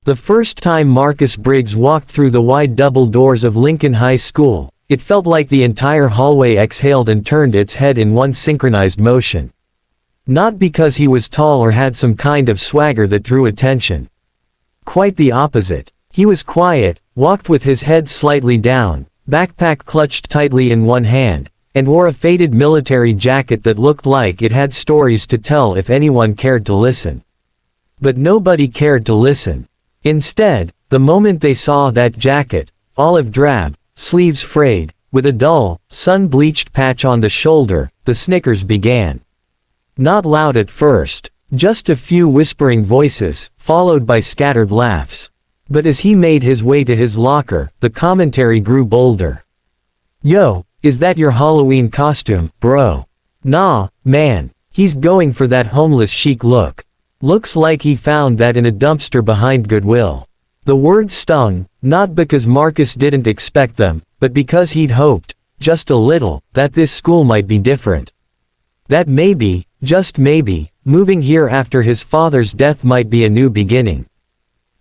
The first time Marcus Briggs walked through the wide double doors of Lincoln High School, it felt like the entire hallway exhaled and turned its head in one synchronized motion. Not because he was tall or had some kind of swagger that drew attention. Quite the opposite. He was quiet, walked with his head slightly down, backpack clutched tightly in one hand, and wore a faded military jacket that looked like it had stories to tell if anyone cared to listen. But nobody cared to listen. Instead, the moment they saw that jacket, olive drab, sleeves frayed, with a dull, sun-bleached patch on the shoulder, the snickers began. Not loud at first, just a few whispering voices, followed by scattered laughs. But as he made his way to his locker, the commentary grew bolder. "Yo, is that your Halloween costume, bro?" "Nah, man. He's going for that homeless chic look. Looks like he found that in a dumpster behind Goodwill." The words stung, not because Marcus didn't expect them, but because he'd hoped, just a little, that this school might be different. That maybe, just maybe, moving here after his father's death might be a new beginning.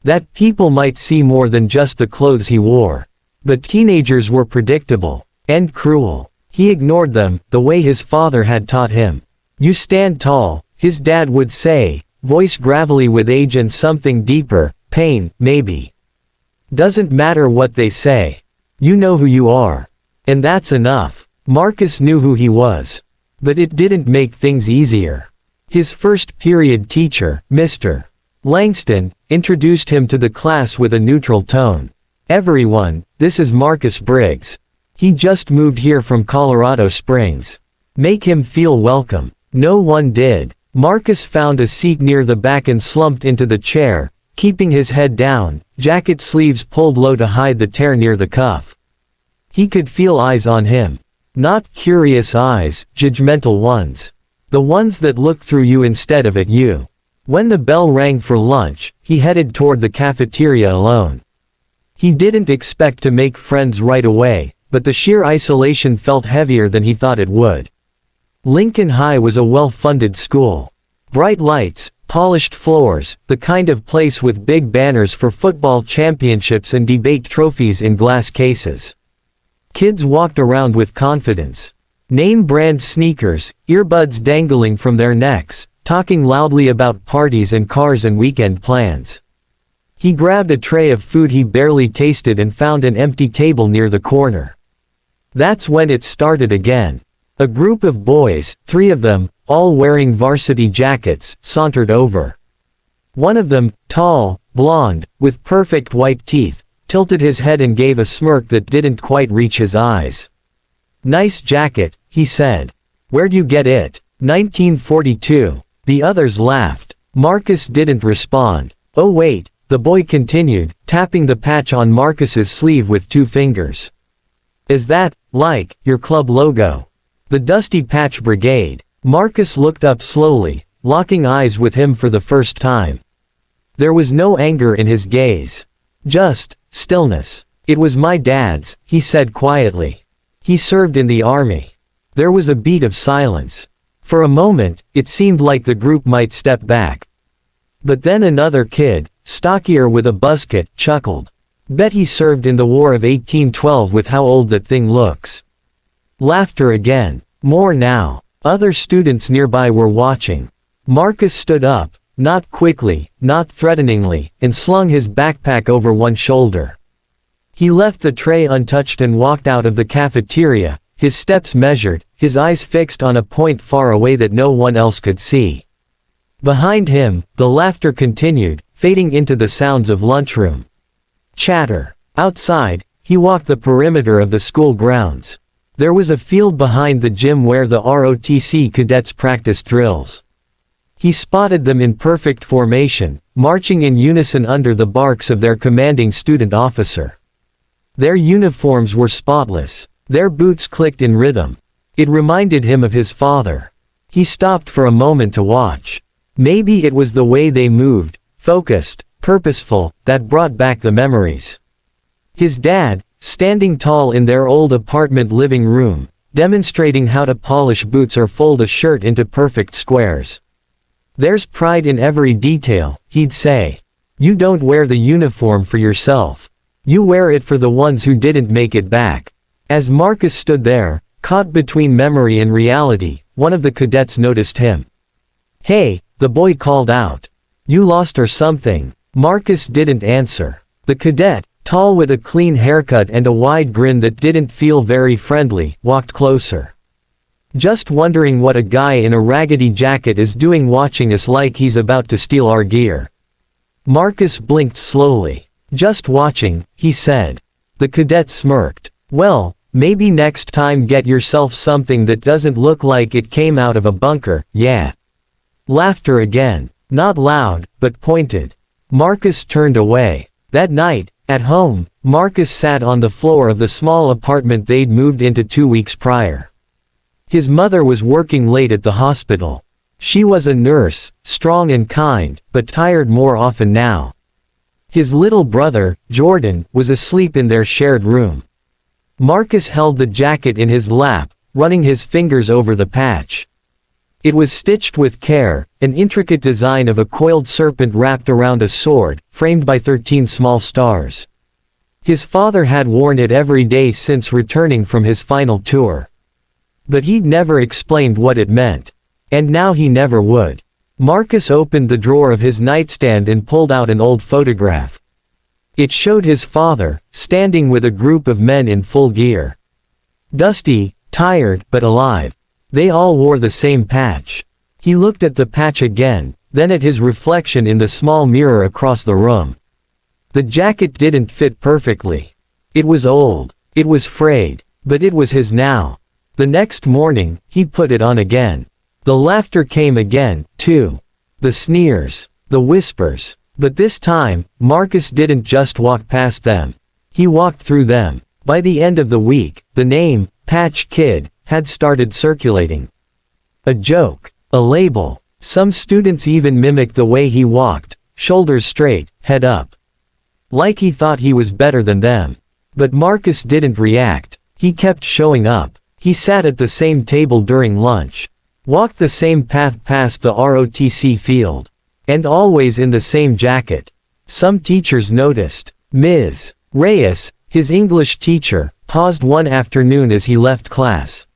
That people might see more than just the clothes he wore. But teenagers were predictable, and cruel. He ignored them, the way his father had taught him. "You stand tall," his dad would say, voice gravelly with age and something deeper, pain, maybe. "Doesn't matter what they say. You know who you are. And that's enough." Marcus knew who he was. But it didn't make things easier. His first period teacher, Mr. Langston, introduced him to the class with a neutral tone. "Everyone, this is Marcus Briggs. He just moved here from Colorado Springs. Make him feel welcome." No one did. Marcus found a seat near the back and slumped into the chair, keeping his head down, jacket sleeves pulled low to hide the tear near the cuff. He could feel eyes on him. Not curious eyes, judgmental ones. The ones that look through you instead of at you. When the bell rang for lunch, he headed toward the cafeteria alone. He didn't expect to make friends right away, but the sheer isolation felt heavier than he thought it would. Lincoln High was a well-funded school. Bright lights, polished floors, the kind of place with big banners for football championships and debate trophies in glass cases. Kids walked around with confidence. Name-brand sneakers, earbuds dangling from their necks, talking loudly about parties and cars and weekend plans. He grabbed a tray of food he barely tasted and found an empty table near the corner. That's when it started again. A group of boys, 3 of them, all wearing varsity jackets, sauntered over. One of them, tall, blonde, with perfect white teeth, tilted his head and gave a smirk that didn't quite reach his eyes. "Nice jacket," he said. "Where'd you get it?" "1942. The others laughed. Marcus didn't respond. "Oh wait," the boy continued, tapping the patch on Marcus's sleeve with 2 fingers. "Is that, like, your club logo?" "The Dusty Patch Brigade." Marcus looked up slowly, locking eyes with him for the first time. There was no anger in his gaze. Just stillness. "It was my dad's," he said quietly. "He served in the army." There was a beat of silence. For a moment, it seemed like the group might step back. But then another kid, stockier with a buzzcut, chuckled. "Bet he served in the War of 1812 with how old that thing looks." Laughter again. More now. Other students nearby were watching. Marcus stood up, not quickly, not threateningly, and slung his backpack over one shoulder. He left the tray untouched and walked out of the cafeteria, his steps measured, his eyes fixed on a point far away that no one else could see. Behind him, the laughter continued, fading into the sounds of lunchroom chatter. Outside, he walked the perimeter of the school grounds. There was a field behind the gym where the ROTC cadets practiced drills. He spotted them in perfect formation, marching in unison under the barks of their commanding student officer. Their uniforms were spotless. Their boots clicked in rhythm. It reminded him of his father. He stopped for a moment to watch. Maybe it was the way they moved, focused, purposeful, that brought back the memories. His dad, standing tall in their old apartment living room, demonstrating how to polish boots or fold a shirt into perfect squares. "There's pride in every detail," he'd say. You don't wear the uniform for yourself. You wear it for the ones who didn't make it back. As Marcus stood there, caught between memory and reality, one of the cadets noticed him. "Hey," the boy called out. "You lost or something?" Marcus didn't answer. The cadet, tall with a clean haircut and a wide grin that didn't feel very friendly, walked closer. "Just wondering what a guy in a raggedy jacket is doing watching us like he's about to steal our gear." Marcus blinked slowly. "Just watching," he said. The cadet smirked. "Well, maybe next time get yourself something that doesn't look like it came out of a bunker, yeah." Laughter again. Not loud, but pointed. Marcus turned away. That night, at home, Marcus sat on the floor of the small apartment they'd moved into 2 weeks prior. His mother was working late at the hospital. She was a nurse, strong and kind, but tired more often now. His little brother, Jordan, was asleep in their shared room. Marcus held the jacket in his lap, running his fingers over the patch. It was stitched with care, an intricate design of a coiled serpent wrapped around a sword, framed by 13 small stars. His father had worn it every day since returning from his final tour. But he'd never explained what it meant. And now he never would. Marcus opened the drawer of his nightstand and pulled out an old photograph. It showed his father, standing with a group of men in full gear. Dusty, tired, but alive. They all wore the same patch. He looked at the patch again, then at his reflection in the small mirror across the room. The jacket didn't fit perfectly. It was old. It was frayed. But it was his now. The next morning, he put it on again. The laughter came again, too. The sneers. The whispers. But this time, Marcus didn't just walk past them. He walked through them. By the end of the week, the name, Patch Kid, had started circulating. A joke. A label. Some students even mimicked the way he walked, shoulders straight, head up. Like he thought he was better than them. But Marcus didn't react. He kept showing up. He sat at the same table during lunch. Walked the same path past the ROTC field. And always in the same jacket. Some teachers noticed. Ms. Reyes, his English teacher, paused one afternoon as he left class.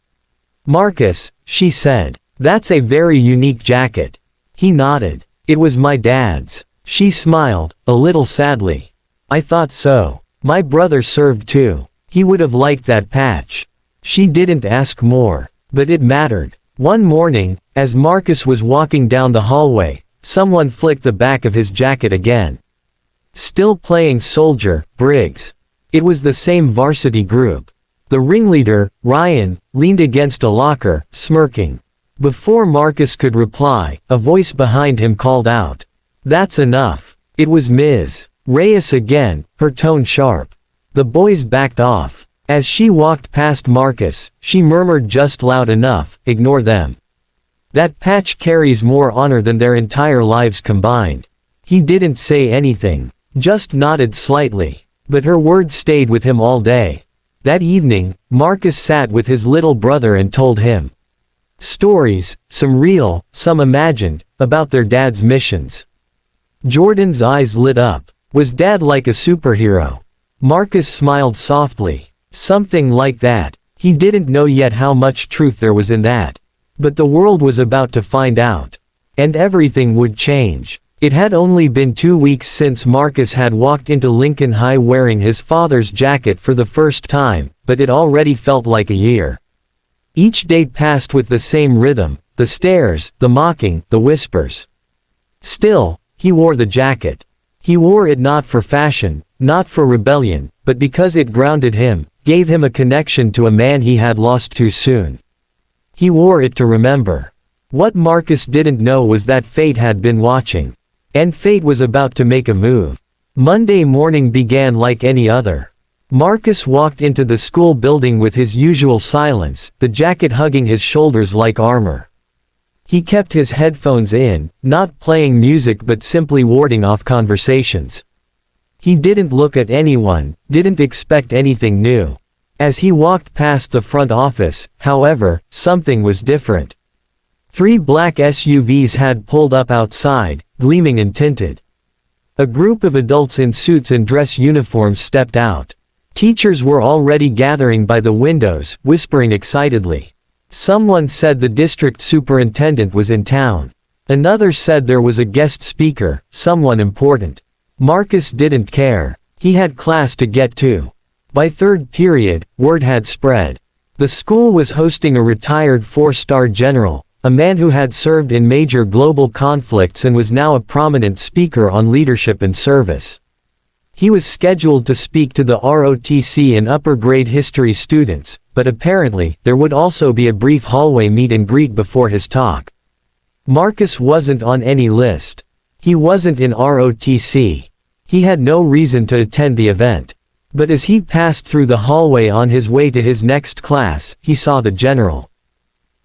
"Marcus," she said, "that's a very unique jacket." He nodded. "It was my dad's." She smiled, a little sadly. "I thought so. My brother served too. He would have liked that patch." She didn't ask more. But it mattered. One morning, as Marcus was walking down the hallway, someone flicked the back of his jacket again. Still playing soldier, Briggs. It was the same varsity group. The ringleader, Ryan, leaned against a locker, smirking. Before Marcus could reply, a voice behind him called out. "That's enough." It was Ms. Reyes again, her tone sharp. The boys backed off. As she walked past Marcus, she murmured just loud enough, "Ignore them. That patch carries more honor than their entire lives combined." He didn't say anything, just nodded slightly. But her words stayed with him all day. That evening, Marcus sat with his little brother and told him stories, some real, some imagined, about their dad's missions. Jordan's eyes lit up. Was Dad like a superhero? Marcus smiled softly. Something like that. He didn't know yet how much truth there was in that. But the world was about to find out. And everything would change. It had only been 2 weeks since Marcus had walked into Lincoln High wearing his father's jacket for the first time, but it already felt like a year. Each day passed with the same rhythm, the stares, the mocking, the whispers. Still, he wore the jacket. He wore it not for fashion, not for rebellion, but because it grounded him, gave him a connection to a man he had lost too soon. He wore it to remember. What Marcus didn't know was that fate had been watching. And fate was about to make a move. Monday morning began like any other. Marcus walked into the school building with his usual silence, the jacket hugging his shoulders like armor. He kept his headphones in, not playing music but simply warding off conversations. He didn't look at anyone, didn't expect anything new. As he walked past the front office, however, something was different. 3 black SUVs had pulled up outside, gleaming and tinted. A group of adults in suits and dress uniforms stepped out. Teachers were already gathering by the windows, whispering excitedly. Someone said the district superintendent was in town. Another said there was a guest speaker, someone important. Marcus didn't care. He had class to get to. By third period, word had spread. The school was hosting a retired four-star general, a man who had served in major global conflicts and was now a prominent speaker on leadership and service. He was scheduled to speak to the ROTC and upper-grade history students, but apparently, there would also be a brief hallway meet and greet before his talk. Marcus wasn't on any list. He wasn't in ROTC. He had no reason to attend the event. But as he passed through the hallway on his way to his next class, he saw the general.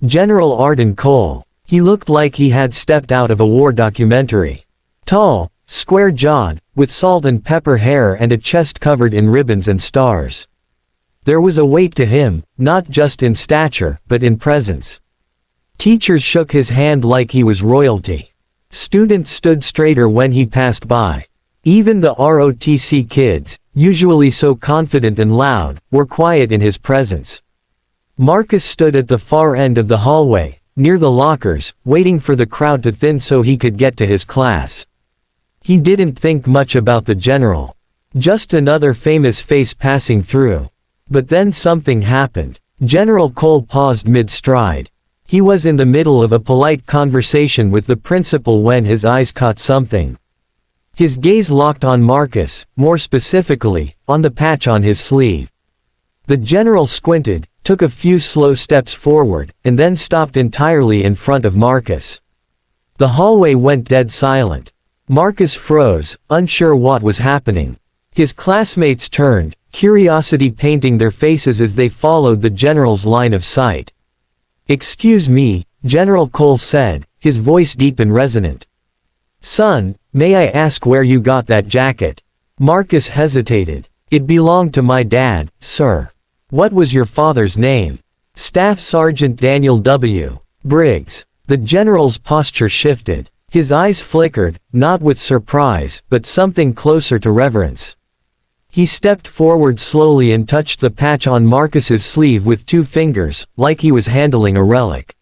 General Arden Cole. He looked like he had stepped out of a war documentary. Tall, square-jawed, with salt and pepper hair and a chest covered in ribbons and stars. There was a weight to him, not just in stature, but in presence. Teachers shook his hand like he was royalty. Students stood straighter when he passed by. Even the ROTC kids, usually so confident and loud, were quiet in his presence. Marcus stood at the far end of the hallway, near the lockers, waiting for the crowd to thin so he could get to his class. He didn't think much about the general. Just another famous face passing through. But then something happened. General Cole paused mid-stride. He was in the middle of a polite conversation with the principal when his eyes caught something. His gaze locked on Marcus, more specifically, on the patch on his sleeve. The general squinted, took a few slow steps forward, and then stopped entirely in front of Marcus. The hallway went dead silent. Marcus froze, unsure what was happening. His classmates turned, curiosity painting their faces as they followed the general's line of sight. "Excuse me," General Cole said, his voice deep and resonant. "Son, may I ask where you got that jacket?" Marcus hesitated. "It belonged to my dad, sir." "What was your father's name?" "Staff Sergeant Daniel W. Briggs." The general's posture shifted. His eyes flickered, not with surprise, but something closer to reverence. He stepped forward slowly and touched the patch on Marcus's sleeve with 2 fingers, like he was handling a relic.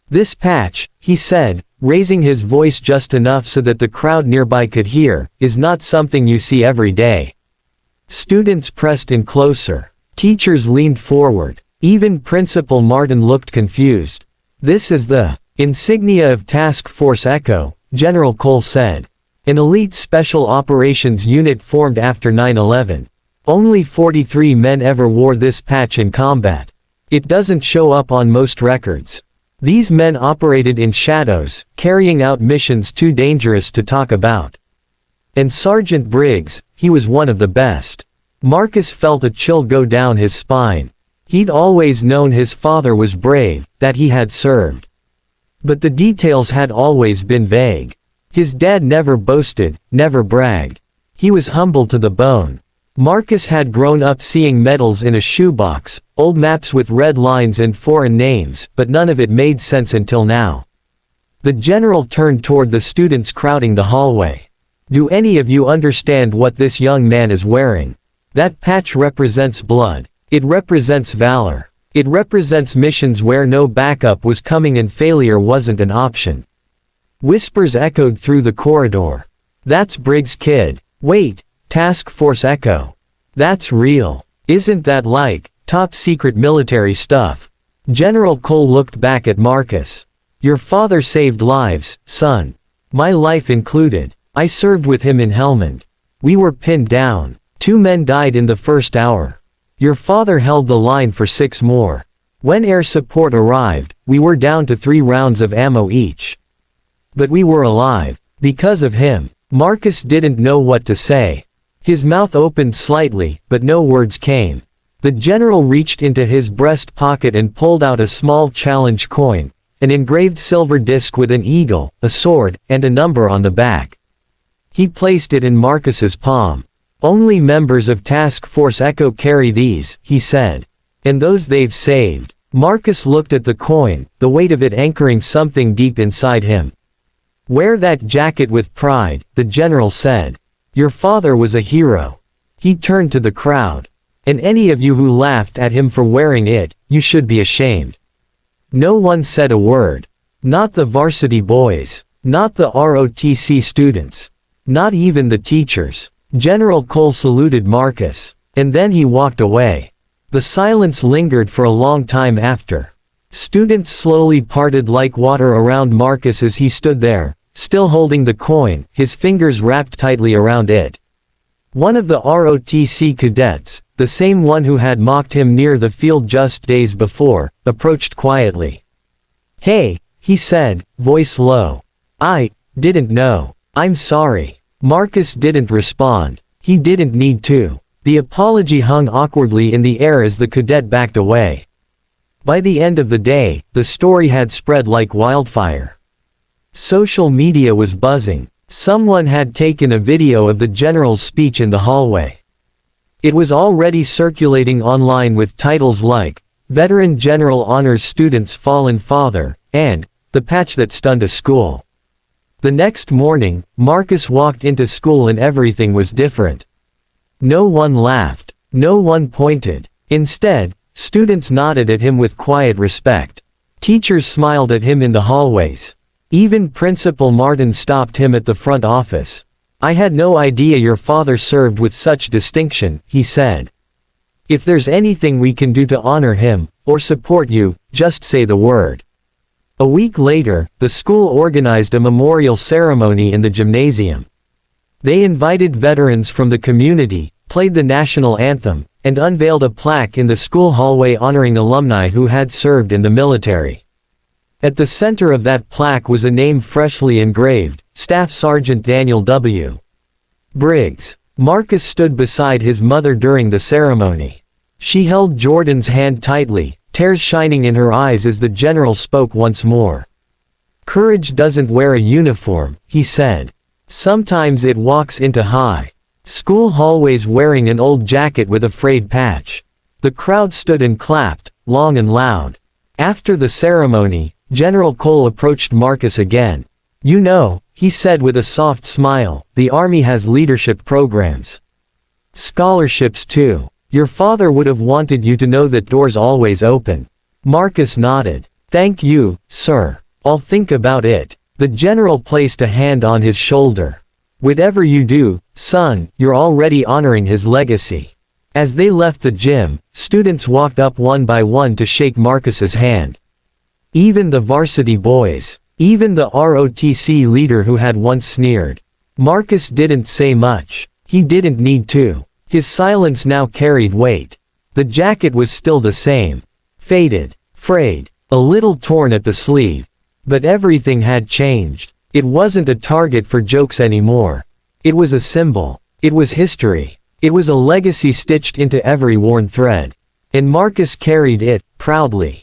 "This patch," he said, raising his voice just enough so that the crowd nearby could hear, "is not something you see every day." Students pressed in closer. Teachers leaned forward. Even Principal Martin looked confused. "This is the insignia of Task Force Echo," General Cole said. "An elite special operations unit formed after 9/11. Only 43 men ever wore this patch in combat. It doesn't show up on most records. These men operated in shadows, carrying out missions too dangerous to talk about. And Sergeant Briggs, he was one of the best." Marcus felt a chill go down his spine. He'd always known his father was brave, that he had served. But the details had always been vague. His dad never boasted, never bragged. He was humble to the bone. Marcus had grown up seeing medals in a shoebox, old maps with red lines and foreign names, but none of it made sense until now. The general turned toward the students crowding the hallway. "Do any of you understand what this young man is wearing? That patch represents blood. It represents valor. It represents missions where no backup was coming and failure wasn't an option." Whispers echoed through the corridor. "That's Briggs' kid. Wait, Task Force Echo. That's real. Isn't that like top secret military stuff?" General Cole looked back at Marcus. "Your father saved lives, son. My life included. I served with him in Helmand. We were pinned down. 2 men died in the first hour. Your father held the line for 6 more. When air support arrived, we were down to 3 rounds of ammo each. But we were alive. Because of him." Marcus didn't know what to say. His mouth opened slightly, but no words came. The general reached into his breast pocket and pulled out a small challenge coin, an engraved silver disc with an eagle, a sword, and a number on the back. He placed it in Marcus's palm. "Only members of Task Force Echo carry these," he said. "And those they've saved." Marcus looked at the coin, the weight of it anchoring something deep inside him. "Wear that jacket with pride," the general said. Your father was a hero. He turned to the crowd. And any of you who laughed at him for wearing it, you should be ashamed. No one said a word. Not the varsity boys. Not the ROTC students. Not even the teachers. General Cole saluted Marcus. And then he walked away. The silence lingered for a long time after. Students slowly parted like water around Marcus as he stood there, still holding the coin, his fingers wrapped tightly around it. One of the ROTC cadets, the same one who had mocked him near the field just days before, approached quietly. "Hey," he said, voice low. "I didn't know. I'm sorry." Marcus didn't respond. He didn't need to. The apology hung awkwardly in the air as the cadet backed away. By the end of the day, the story had spread like wildfire. Social media was buzzing. Someone had taken a video of the general's speech in the hallway. It was already circulating online with titles like, "Veteran General Honors Student's Fallen Father," and, "The Patch That Stunned a School." The next morning, Marcus walked into school and everything was different. No one laughed. No one pointed. Instead, students nodded at him with quiet respect. Teachers smiled at him in the hallways. Even Principal Martin stopped him at the front office. "I had no idea your father served with such distinction," he said. "If there's anything we can do to honor him, or support you, just say the word." A week later, the school organized a memorial ceremony in the gymnasium. They invited veterans from the community, played the national anthem, and unveiled a plaque in the school hallway honoring alumni who had served in the military. At the center of that plaque was a name freshly engraved, Staff Sergeant Daniel W. Briggs. Marcus stood beside his mother during the ceremony. She held Jordan's hand tightly, tears shining in her eyes as the general spoke once more. "Courage doesn't wear a uniform," he said. "Sometimes it walks into high school hallways wearing an old jacket with a frayed patch." The crowd stood and clapped, long and loud. After the ceremony, General Cole approached Marcus again. "You know," he said with a soft smile, "the Army has leadership programs. Scholarships too. Your father would have wanted you to know that doors always open." Marcus nodded. "Thank you, sir. I'll think about it." The general placed a hand on his shoulder. "Whatever you do, son, you're already honoring his legacy." As they left the gym, students walked up one by one to shake Marcus's hand. Even the varsity boys. Even the ROTC leader who had once sneered. Marcus didn't say much. He didn't need to. His silence now carried weight. The jacket was still the same. Faded. Frayed. A little torn at the sleeve. But everything had changed. It wasn't a target for jokes anymore. It was a symbol. It was history. It was a legacy stitched into every worn thread. And Marcus carried it, proudly.